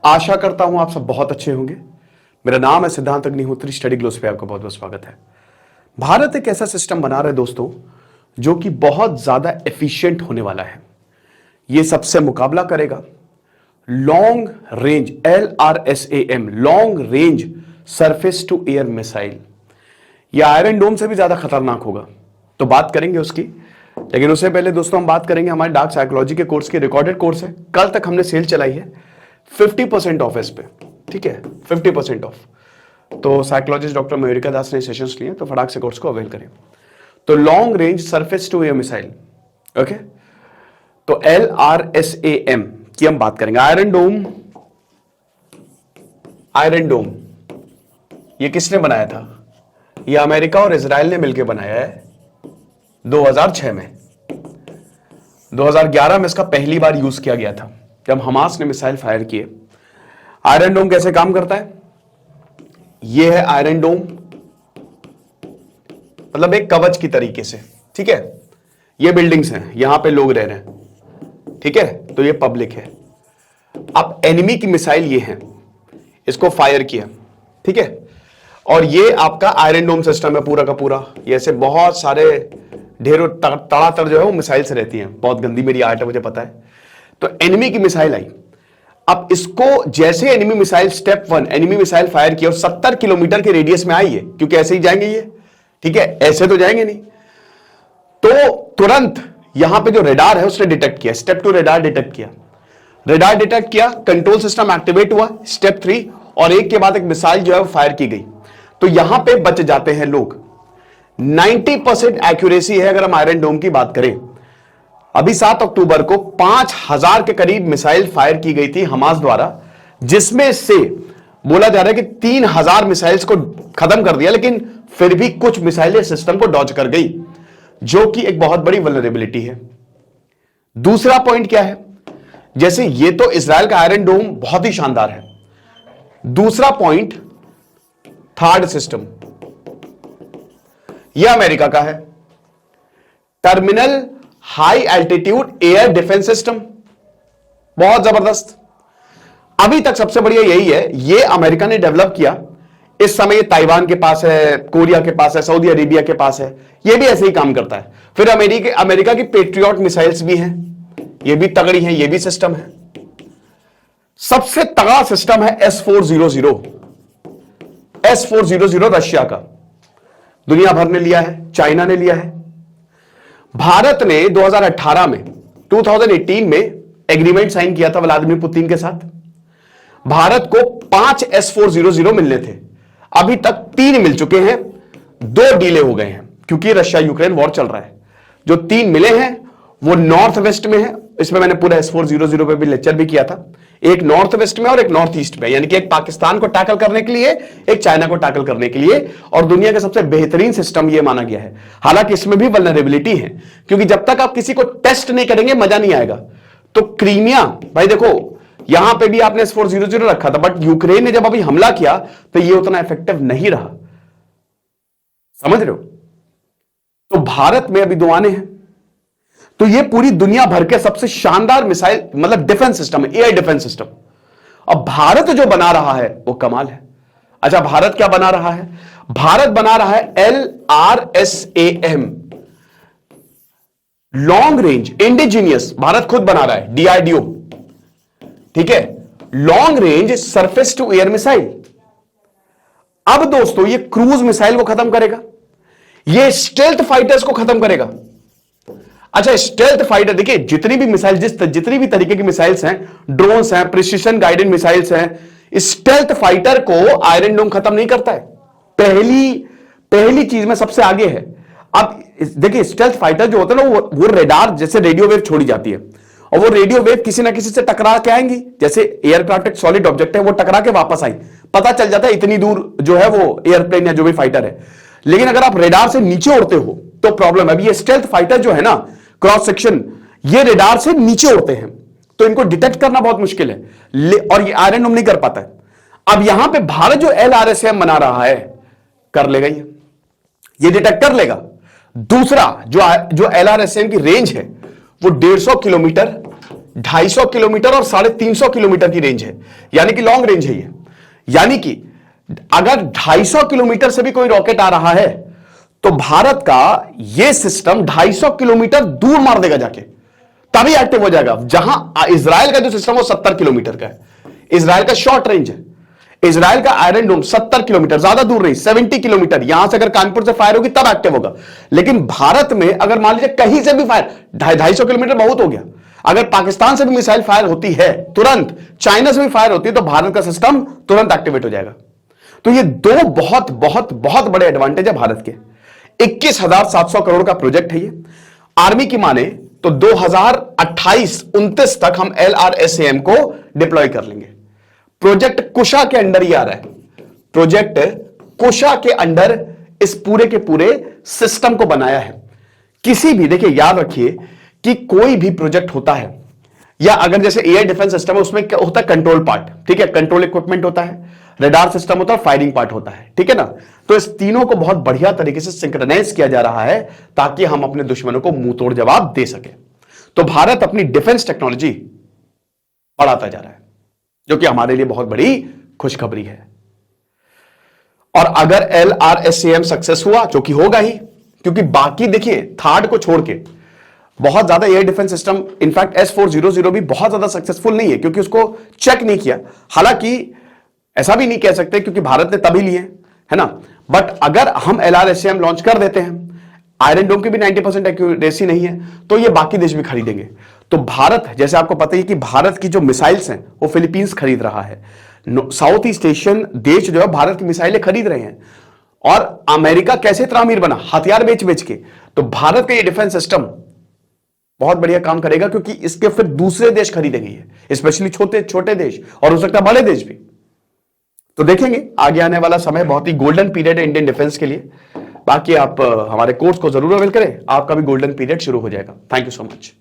आशा करता हूं आप सब बहुत अच्छे होंगे। मेरा नाम है सिद्धांत अग्निहोत्री, स्टडी ग्लोस पे आपका बहुत बहुत स्वागत है। भारत एक ऐसा सिस्टम बना रहा है दोस्तों जो कि बहुत ज्यादा एफिशिएंट होने वाला है। यह सबसे मुकाबला करेगा long range LRSAM, long range surface to air missile. यह आयरन डोम से भी ज्यादा खतरनाक होगा, तो बात करेंगे उसकी। लेकिन उससे पहले दोस्तों हम बात करेंगे हमारे डार्क साइकोलॉजी के कोर्स की। रिकॉर्डेड कोर्स है, कल तक हमने सेल चलाई है 50% ऑफ इस पे, ठीक है, 50% ऑफ। तो साइकोलॉजिस्ट डॉक्टर मयूरिका दास ने सेशंस लिए, तो फटाक से कोर्स को अवेल करें। तो long range surface to air missile, okay, तो LRSAM की हम बात करेंगे। आयरन डोम ये किसने बनाया था? ये अमेरिका और इजराइल ने मिलकर बनाया है 2006 में। 2011 में इसका पहली बार यूज किया गया था जब हमास ने मिसाइल फायर किए। आयरन डोम कैसे काम करता है? यह है आयरन डोम, मतलब एक कवच की तरीके से, ठीक है। ये बिल्डिंग्स हैं, यहां पे लोग रह रहे हैं, ठीक है, तो ये पब्लिक है। अब एनिमी की मिसाइल ये है, इसको फायर किया, ठीक है, और ये आपका आयरन डोम सिस्टम है पूरा का पूरा। ये ऐसे बहुत सारे ढेरों तड़ातड़ जो है वो मिसाइल्स रहती हैं, बहुत गंदी मेरी आर्ट है मुझे पता है। तो एनिमी की मिसाइल आई। अब इसको जैसे enemy missile step 1 enemy missile fire किया और 70 किलोमीटर के रेडियस में आई है, क्योंकि ऐसे ही जाएंगे ये, ठीक है, ऐसे तो जाएंगे नहीं। तो तुरंत यहां पे जो रेडार है उसने डिटेक्ट किया, स्टेप 2 रेडार डिटेक्ट किया। रेडार डिटेक्ट किया, कंट्रोल सिस्टम एक्टिवेट हुआ, स्टेप 3, और एक के बाद एक मिसाइल जो है वो फायर की गई। तो यहां पे बच जाते हैं लोग। 90% एक्यूरेसी है अगर हम आयरन डोम की बात करें। अभी 7 अक्टूबर को 5000 के करीब मिसाइल फायर की गई थी हमास द्वारा, जिसमें से बोला जा रहा है कि 3000 मिसाइल्स को खत्म कर दिया, लेकिन फिर भी कुछ मिसाइलें सिस्टम को डॉज कर गई, जो कि एक बहुत बड़ी वल्नरेबिलिटी है। दूसरा पॉइंट क्या है? जैसे ये तो इजराइल का आयरन डोम बहुत ही शानदार है। दूसरा पॉइंट, थर्ड सिस्टम, यह अमेरिका का है, terminal high altitude air defence system, बहुत जबरदस्त। अभी तक सबसे बढ़िया यही है, यह अमेरिका ने डेवलप किया। इस समय ये ताइवान के पास है, कोरिया के पास है, सऊदी अरेबिया के पास है, यह भी ऐसे ही काम करता है। फिर अमेरिका की पेट्रियट मिसाइल्स भी हैं, यह भी तगड़ी हैं, यह भी सिस्टम है। सबसे तगड़ा सिस्टम है S400। S400 रशिया का, दुनिया भर ने लिया है, चाइना ने लिया है। भारत ने 2018 में 2018 में एग्रीमेंट साइन किया था व्लादिमीर पुतिन के साथ। भारत को 5 S400 मिलने थे, अभी तक 3 मिल चुके हैं, 2 डीले हो गए हैं क्योंकि रशिया यूक्रेन वॉर चल रहा है। जो 3 मिले हैं वो नॉर्थ वेस्ट में है। इसमें मैंने पूरा S400 पे भी लेक्चर भी किया था। एक नॉर्थ वेस्ट में और एक नॉर्थ ईस्ट में, यानी कि एक पाकिस्तान को टैकल करने के लिए, एक चाइना को टैकल करने के लिए, और दुनिया का सबसे बेहतरीन सिस्टम यह माना गया है। हालांकि इसमें भी वल्नरेबिलिटी है, क्योंकि जब तक आप किसी को टेस्ट नहीं करेंगे मजा नहीं आएगा। तो क्रीमिया, भाई देखो यहां पे भी आपने S400 रखा था, बट यूक्रेन ने जब अभी हमला किया तो यह उतना इफेक्टिव नहीं रहा, समझ रहे हो? तो भारत में अभी 2 आने हैं। तो यह पूरी दुनिया भर के सबसे शानदार मिसाइल, मतलब डिफेंस सिस्टम है, एयर डिफेंस सिस्टम। अब भारत जो बना रहा है वो कमाल है। अच्छा, भारत क्या बना रहा है? भारत बना रहा है LRSAM, long range indigenous, Bharat खुद बना रहा है, DRDO, ठीक है, long range surface to air missile. अब दोस्तों ये क्रूज मिसाइल को खत्म करेगा, ये स्टेल्थ फाइटर्स को खत्म करेगा। अच्छा, स्टेल्थ फाइटर देखिए, जितनी भी मिसाइल, जितनी भी तरीके की मिसाइल्स हैं, ड्रोन्स हैं, प्रिसिशन गाइडेड मिसाइल्स हैं, स्टेल्थ फाइटर को आयरन डोम खत्म नहीं करता है। पहली चीज में सबसे आगे है। अब देखिए, स्टेल्थ फाइटर जो होता है ना, वो रेडार जैसे रेडियो वेव छोड़ी जाती है, और वो रेडियो वेव किसी ना किसी से टकरा के आएंगी। जैसे एयरक्राफ्ट एक सॉलिड ऑब्जेक्ट है, वो टकरा के वापस आई, पता चल जाता है इतनी दूर जो है वो एयरप्लेन या जो भी फाइटर है। लेकिन अगर आप रेडार से नीचे उड़ते हो तो प्रॉब्लम है। अभी ये स्टेल्थ फाइटर जो है ना, क्रॉस सेक्शन, ये रेडार से नीचे उड़ते हैं, तो इनको डिटेक्ट करना बहुत मुश्किल है, और ये आयरन डोम नहीं कर पाता है। अब यहां पे भारत जो LRSAM बना रहा है, कर लेगा, ये डिटेक्ट कर लेगा। दूसरा जो LRSAM की रेंज है वो 150 किलोमीटर 250 किलोमीटर और 350 किलोमीटर की रेंज है, यानी कि लॉन्ग रेंज है ये। यानी कि अगर 250 किलोमीटर से भी कोई रॉकेट आ रहा है तो भारत का यह सिस्टम 250 किलोमीटर दूर मार देगा जाके, तभी एक्टिव हो जाएगा। जहां इजराइल का जो सिस्टम वो 70 किलोमीटर का है, इजराइल का शॉर्ट रेंज है। इजराइल का आयरन डोम 70 किलोमीटर, ज्यादा दूर नहीं, 70 किलोमीटर। यहां से अगर कानपुर से फायर होगी तब एक्टिव होगा। लेकिन भारत में अगर मान लीजिए कहीं से भी फायर, 250 किलोमीटर बहुत हो गया, अगर पाकिस्तान से भी मिसाइल फायर होती है तुरंत, चाइना से भी फायर होती है, तो भारत का सिस्टम तुरंत एक्टिवेट हो जाएगा। तो ये दो बहुत बहुत बहुत बड़े एडवांटेज है भारत के। 21,700 करोड़ का प्रोजेक्ट है ये। आर्मी की माने तो 2028-29 तक हम LRSAM को डिप्लॉय कर लेंगे। प्रोजेक्ट कुशा के अंडर ही आ रहा है, प्रोजेक्ट कुशा के अंडर इस पूरे के पूरे सिस्टम को बनाया है। किसी भी, देखिए याद रखिए कि कोई भी प्रोजेक्ट होता है, या अगर जैसे एयर डिफेंस सिस्टम है, उसमें क्या होता है, कंट्रोल पार्ट, ठीक है, कंट्रोल इक्विपमेंट होता है, रडार सिस्टम होता है, फायरिंग पार्ट होता है, ठीक है ना। तो इस तीनों को बहुत बढ़िया तरीके से सिंक्रोनाइज किया जा रहा है ताकि हम अपने दुश्मनों को मुंह तोड़ जवाब दे सके। तो भारत अपनी डिफेंस टेक्नोलॉजी बढ़ाता जा रहा है, जो कि हमारे लिए बहुत बड़ी खुशखबरी है। और अगर LRSAM सक्सेस हुआ, जो कि होगा ही, क्योंकि बाकी देखिए थर्ड को छोड़ के बहुत ज्यादा air defence system, in fact S400 भी बहुत ज्यादा सक्सेसफुल नहीं है क्योंकि उसको चेक नहीं किया। हालांकि ऐसा भी नहीं कह सकते क्योंकि भारत ने तभी लिए, है ना। बट अगर हम LRSAM लॉन्च कर देते हैं, आयरन डोम की भी 90% एक्यूरेसी नहीं है, तो ये बाकी देश भी खरीदेंगे। तो भारत, जैसे आपको पता ही कि भारत की जो मिसाइल्स हैं वो फिलीपींस खरीद रहा है। साउथ ईस्ट एशियन देश जो है भारत की मिसाइलें खरीद रहे हैं। और अमेरिका कैसे इतना अमीर बना, हथियार बेच बेच के। तो भारत का ये डिफेंस सिस्टम बहुत बढ़िया काम करेगा क्योंकि इसके फिर दूसरे देश खरीदेंगे, स्पेशली छोटे छोटे देश, और हो सकता है बड़े देश भी। तो देखेंगे आगे आने वाला समय बहुत ही गोल्डन पीरियड है इंडियन डिफेंस के लिए। बाकी आप हमारे कोर्स को जरूर अवेल करें, आपका भी गोल्डन पीरियड शुरू हो जाएगा। Thank you so much.